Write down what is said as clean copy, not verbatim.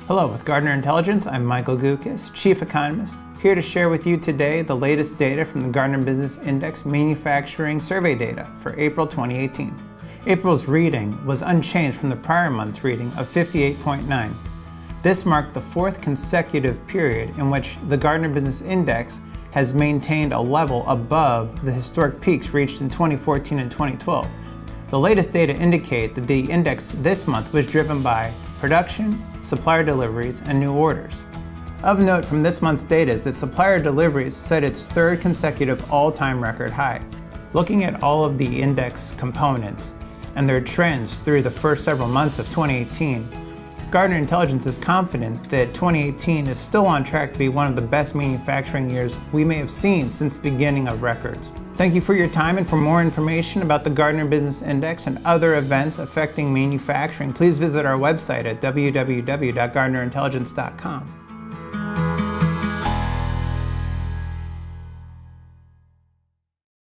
Hello, with Gartner Intelligence, I'm Michael Guckes, Chief Economist, here to share with you today the latest data from the Gartner Business Index Manufacturing Survey data for April 2018. April's reading was unchanged from the prior month's reading of 58.9. This marked the fourth consecutive period in which the Gartner Business Index has maintained a level above the historic peaks reached in 2014 and 2012. The latest data indicate that the index this month was driven by production, supplier deliveries, and new orders. Of note from this month's data is that supplier deliveries set its third consecutive all-time record high. Looking at all of the index components and their trends through the first several months of 2018, Gartner Intelligence is confident that 2018 is still on track to be one of the best manufacturing years we may have seen since the beginning of records. Thank you for your time, and for more information about the Gartner Business Index and other events affecting manufacturing, please visit our website at www.gartnerintelligence.com.